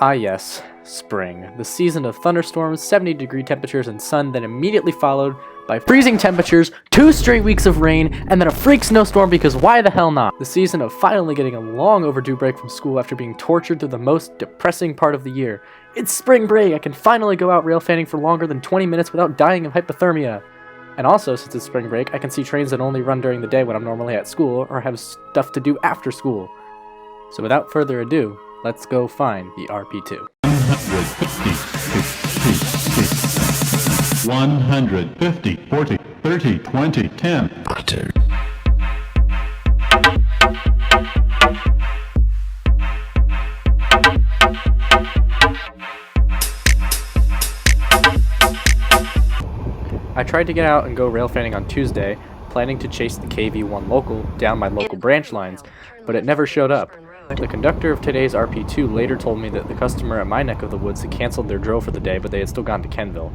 Ah yes, spring. The season of thunderstorms, 70-degree temperatures, and sun, then immediately followed by freezing temperatures, 2 straight weeks of rain, and then a freak snowstorm because why the hell not? The season of finally getting a long overdue break from school after being tortured through the most depressing part of the year. It's spring break! I can finally go out railfanning for longer than 20 minutes without dying of hypothermia. And also, since it's spring break, I can see trains that only run during the day when I'm normally at school or have stuff to do after school. So without further ado, let's go find the RP2. 150, 40, 30, 20, 10. I tried to get out and go railfanning on Tuesday, planning to chase the KV1 local down my local branch lines, but it never showed up. The conductor of today's RP2 later told me that the customer at my neck of the woods had canceled their drill for the day, but they had still gone to Kenville.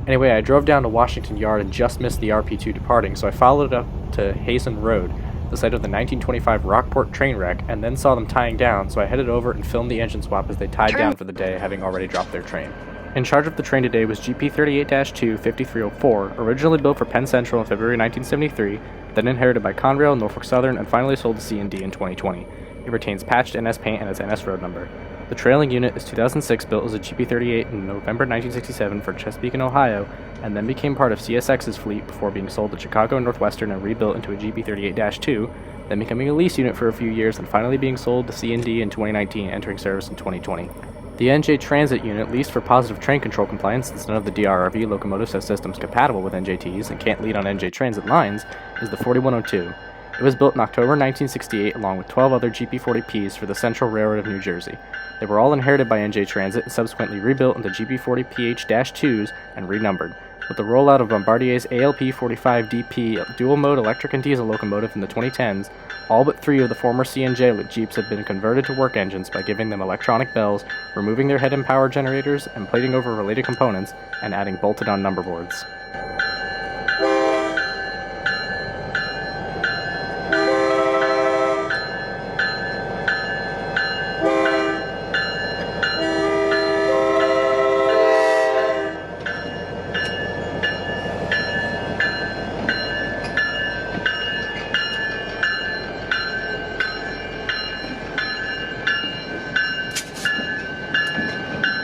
Anyway, I drove down to Washington Yard and just missed the RP2 departing, so I followed it up to Hazen Road, the site of the 1925 Rockport train wreck, and then saw them tying down, so I headed over and filmed the engine swap as they tied down for the day, having already dropped their train. In charge of the train today was GP38-2 5304, originally built for Penn Central in February 1973, then inherited by Conrail, Norfolk Southern, and finally sold to C&D in 2020. It retains patched NS paint and its NS road number. The trailing unit is 2006, built as a GP38 in November 1967 for Chesapeake and Ohio, and then became part of CSX's fleet before being sold to Chicago and Northwestern and rebuilt into a GP38-2, then becoming a lease unit for a few years and finally being sold to C&D in 2019, entering service in 2020. The NJ Transit unit, leased for positive train control compliance since none of the DRRV locomotives have systems compatible with NJTs and can't lead on NJ Transit lines, is the 4102. It was built in October 1968 along with 12 other GP40Ps for the Central Railroad of New Jersey. They were all inherited by NJ Transit and subsequently rebuilt into GP40PH-2s and renumbered. With the rollout of Bombardier's ALP-45DP dual-mode electric and diesel locomotive in the 2010s, all but 3 of the former C&J Jeeps have been converted to work engines by giving them electronic bells, removing their head-end power generators, and plating over related components, and adding bolted-on number boards.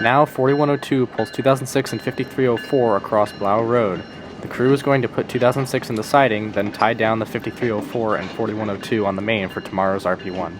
Now 4102 pulls 2006 and 5304 across Blau Road. The crew is going to put 2006 in the siding, then tie down the 5304 and 4102 on the main for tomorrow's RP1.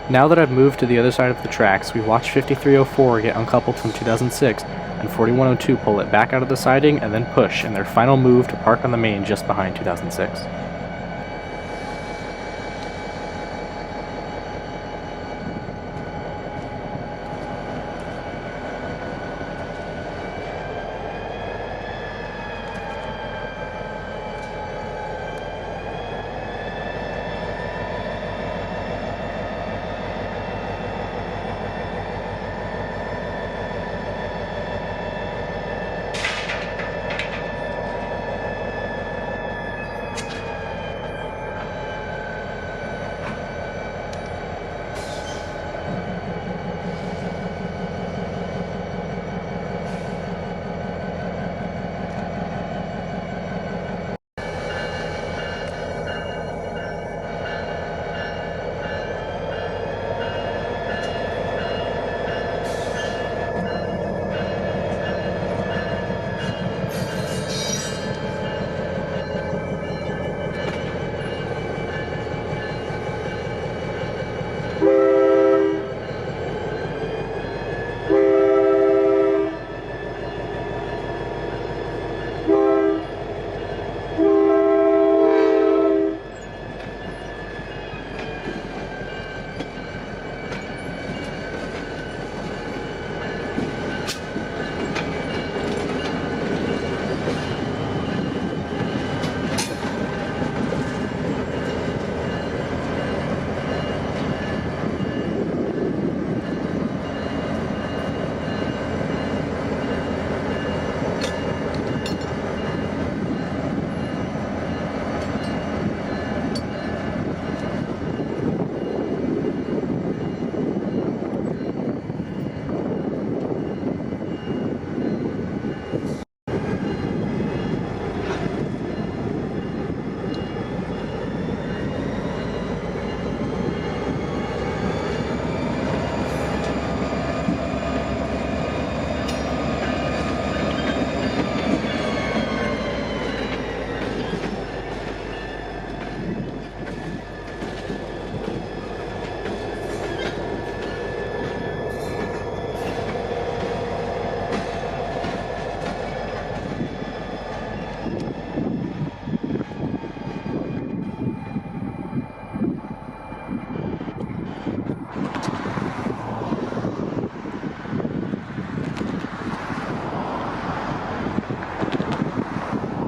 Now that I've moved to the other side of the tracks, we watch 5304 get uncoupled from 2006, and 4102 pull it back out of the siding and then push in their final move to park on the main just behind 2006.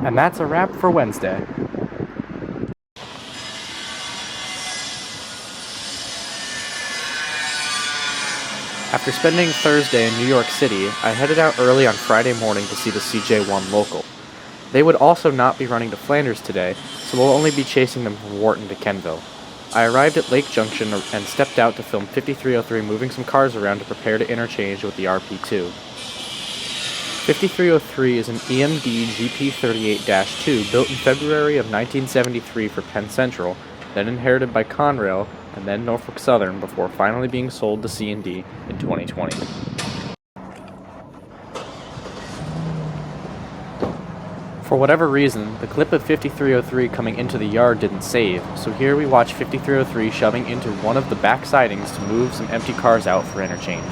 And that's a wrap for Wednesday. After spending Thursday in New York City, I headed out early on Friday morning to see the CJ1 local. They would also not be running to Flanders today, so we'll only be chasing them from Wharton to Kenville. I arrived at Lake Junction and stepped out to film 5303 moving some cars around to prepare to interchange with the RP2. 5303 is an EMD GP38-2 built in February of 1973 for Penn Central, then inherited by Conrail, and then Norfolk Southern before finally being sold to C&D in 2020. For whatever reason, the clip of 5303 coming into the yard didn't save, so here we watch 5303 shoving into one of the back sidings to move some empty cars out for interchange.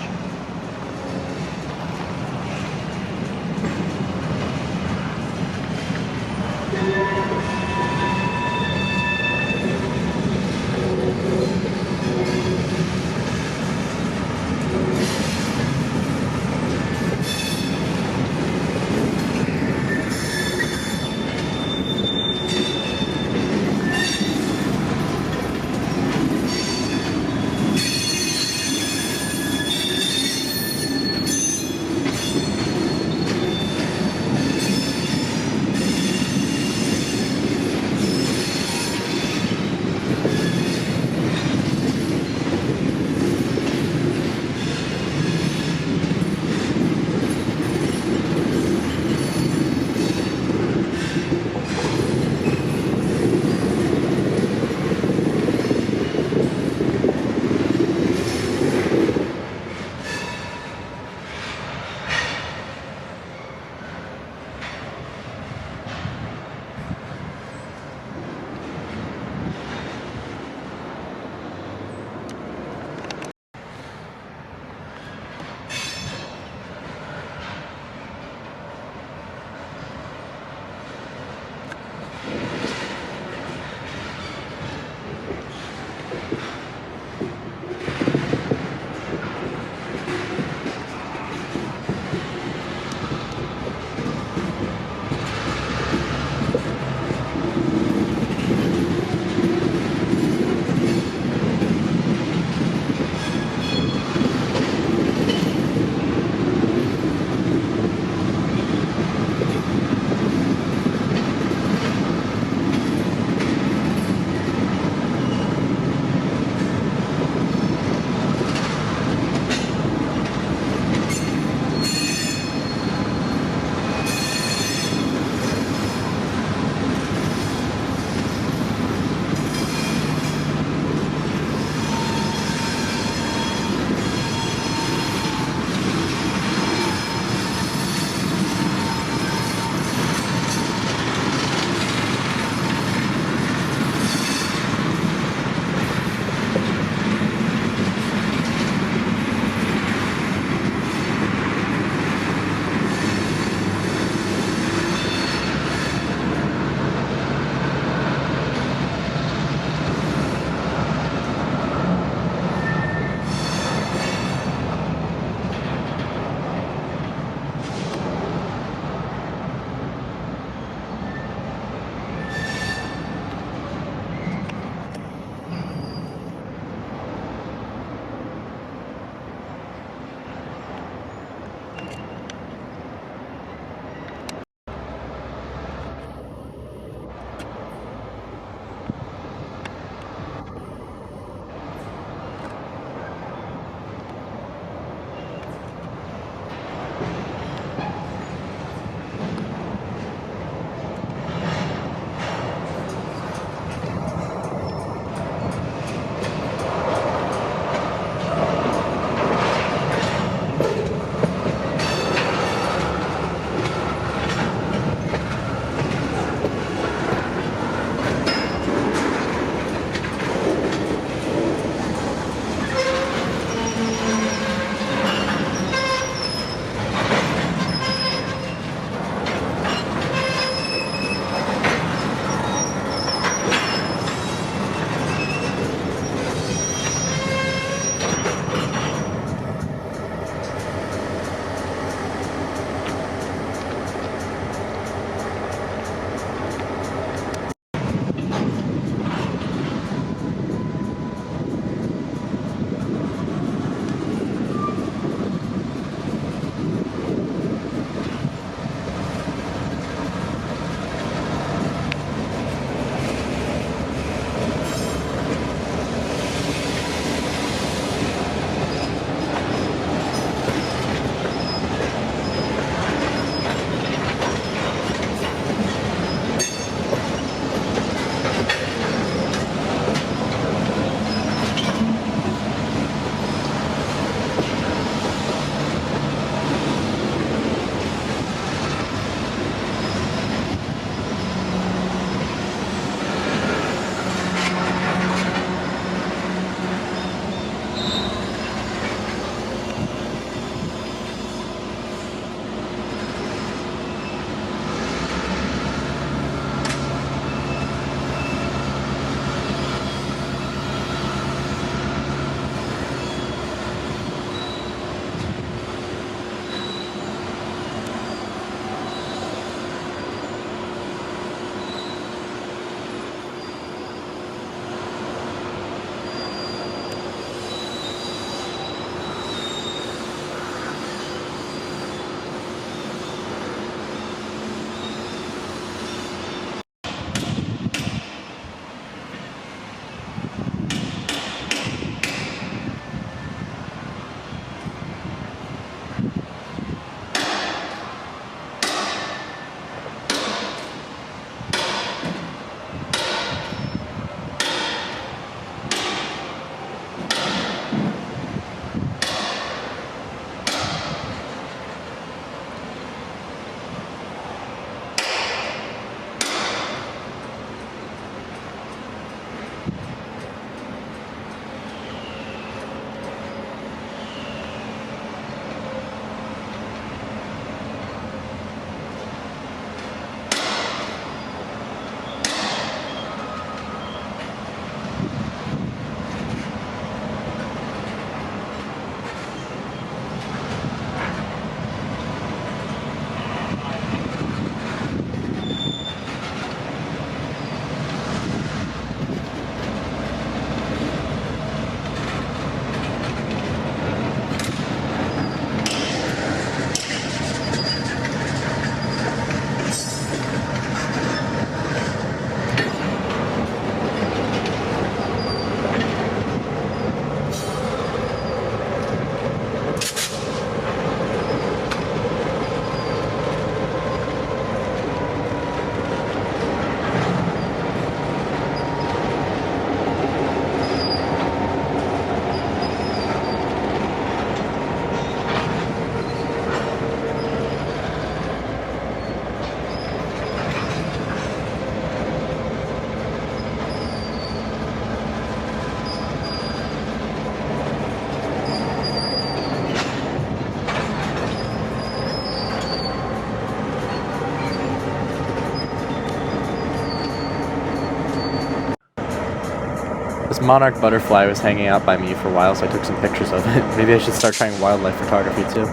This monarch butterfly was hanging out by me for a while, so I took some pictures of it. Maybe I should start trying wildlife photography too.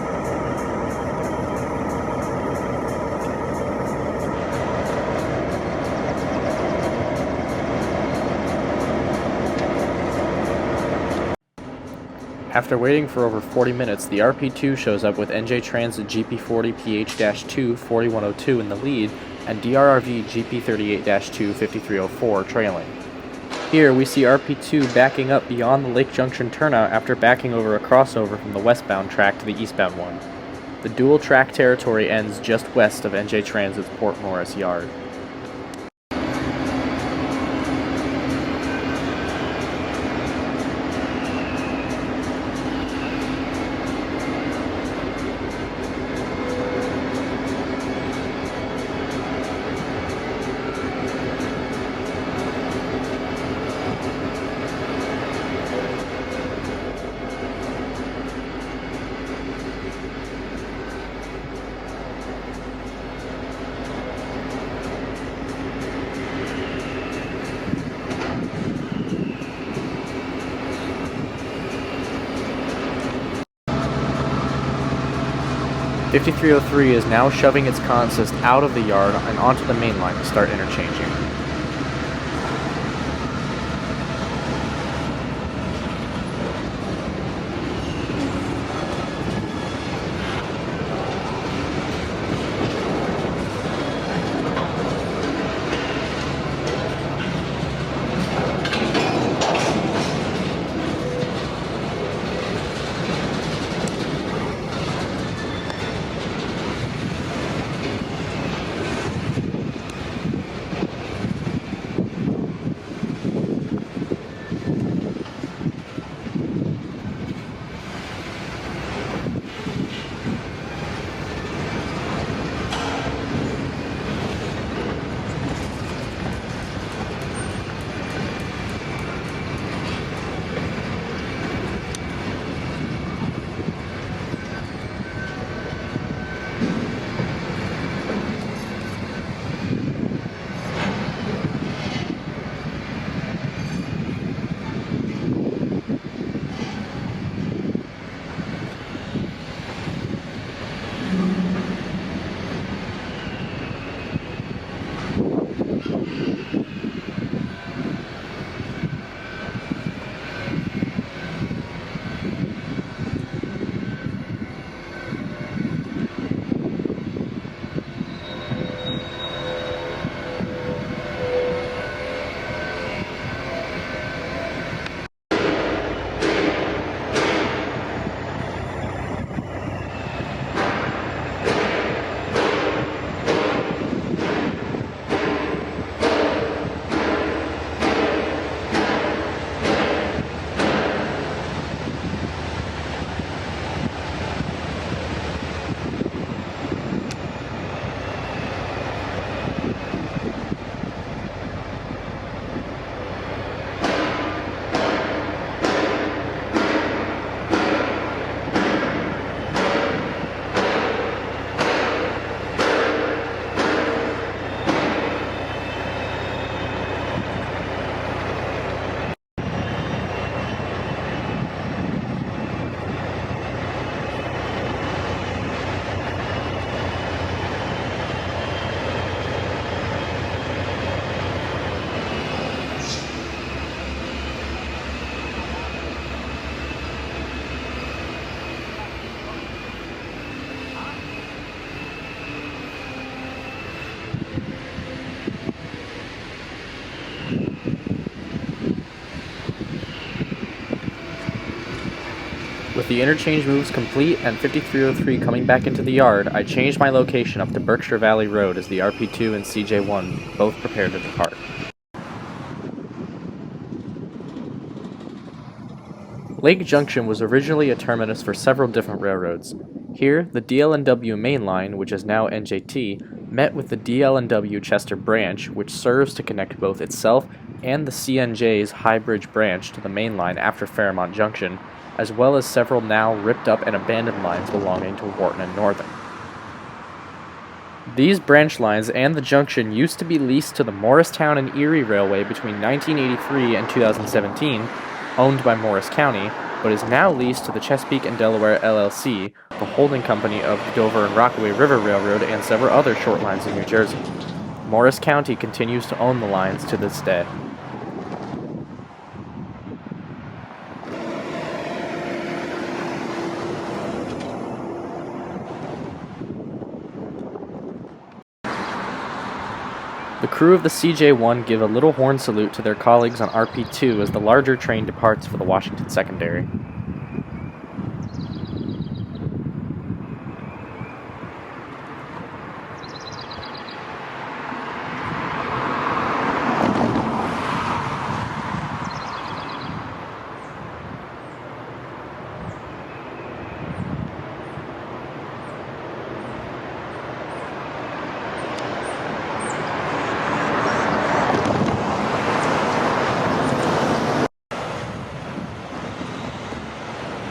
After waiting for over 40 minutes, the RP2 shows up with NJ Transit GP40PH-2 4102 in the lead and DRRV GP38-2 5304 trailing. Here we see RP2 backing up beyond the Lake Junction turnout after backing over a crossover from the westbound track to the eastbound one. The dual track territory ends just west of NJ Transit's Port Morris yard. .5303 is now shoving its consist out of the yard and onto the main line to start interchanging. With the interchange moves complete and 5303 coming back into the yard, I changed my location up to Berkshire Valley Road as the RP2 and CJ1 both prepare to depart. Lake Junction was originally a terminus for several different railroads. Here, the DL&W main line, which is now NJT, met with the DL&W Chester branch, which serves to connect both itself and the CNJ's High Bridge branch to the main line after Fairmont Junction, as well as several now ripped up and abandoned lines belonging to Wharton and Northern. These branch lines and the junction used to be leased to the Morristown and Erie Railway between 1983 and 2017, owned by Morris County, but is now leased to the Chesapeake and Delaware LLC, the holding company of the Dover and Rockaway River Railroad and several other short lines in New Jersey. Morris County continues to own the lines to this day. The crew of the CJ-1 give a little horn salute to their colleagues on RP-2 as the larger train departs for the Washington Secondary.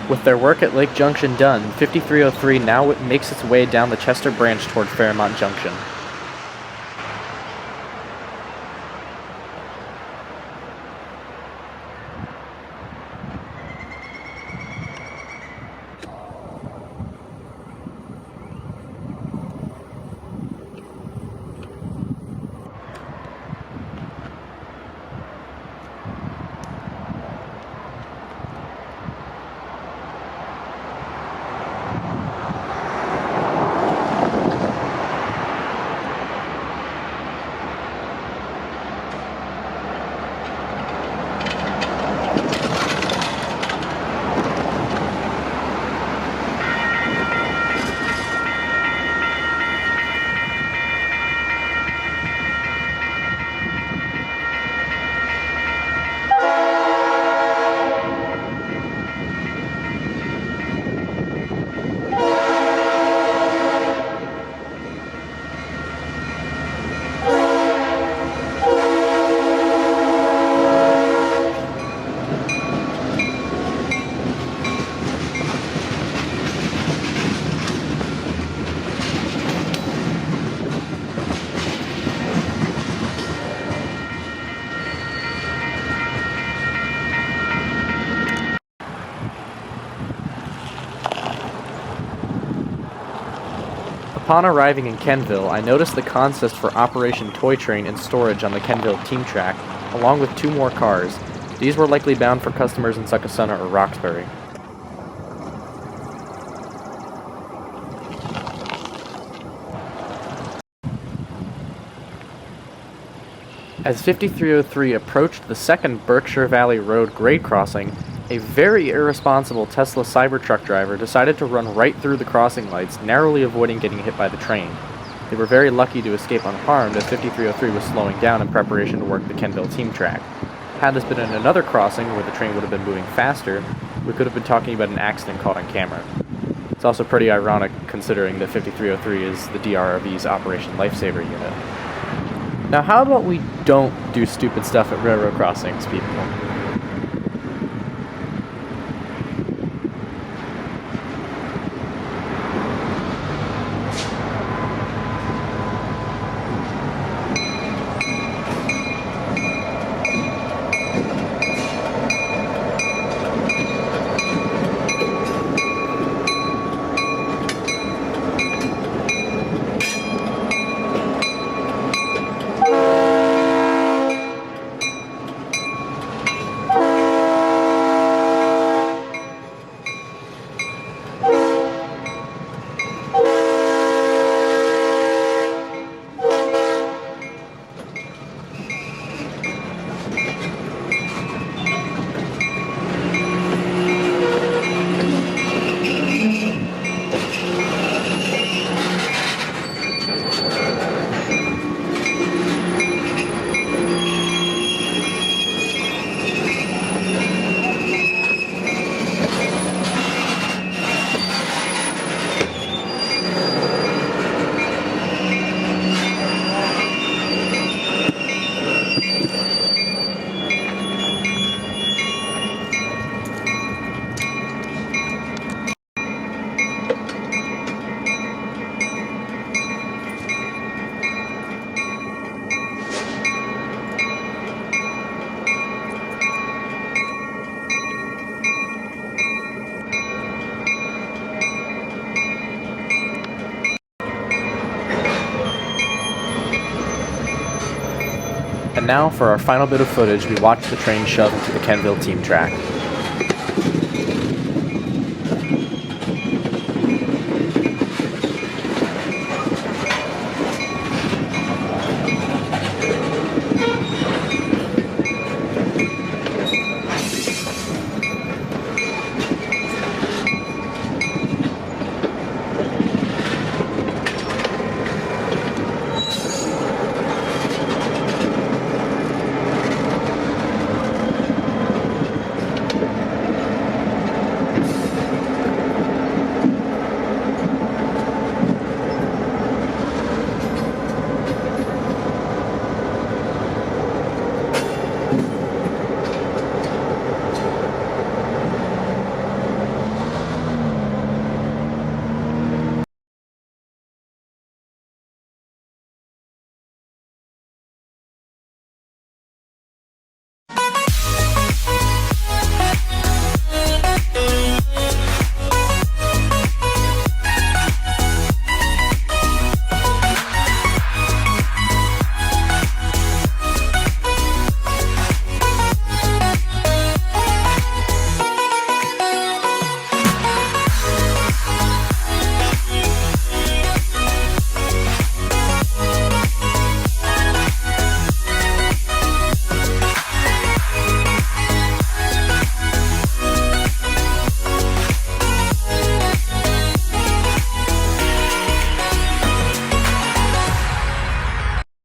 With their work at Lake Junction done, 5303 now makes its way down the Chester Branch toward Fairmont Junction. Upon arriving in Kenville, I noticed the consist for Operation Toy Train in storage on the Kenville team track, along with 2 more cars. These were likely bound for customers in Succossuna or Roxbury. As 5303 approached the second Berkshire Valley Road grade crossing, a very irresponsible Tesla Cybertruck driver decided to run right through the crossing lights, narrowly avoiding getting hit by the train. They were very lucky to escape unharmed as 5303 was slowing down in preparation to work the Kenville team track. Had this been in another crossing where the train would have been moving faster, we could have been talking about an accident caught on camera. It's also pretty ironic considering that 5303 is the DRRV's Operation Lifesaver unit. Now how about we don't do stupid stuff at railroad crossings, people? now, for our final bit of footage, we watch the train shove into the Kenville team track.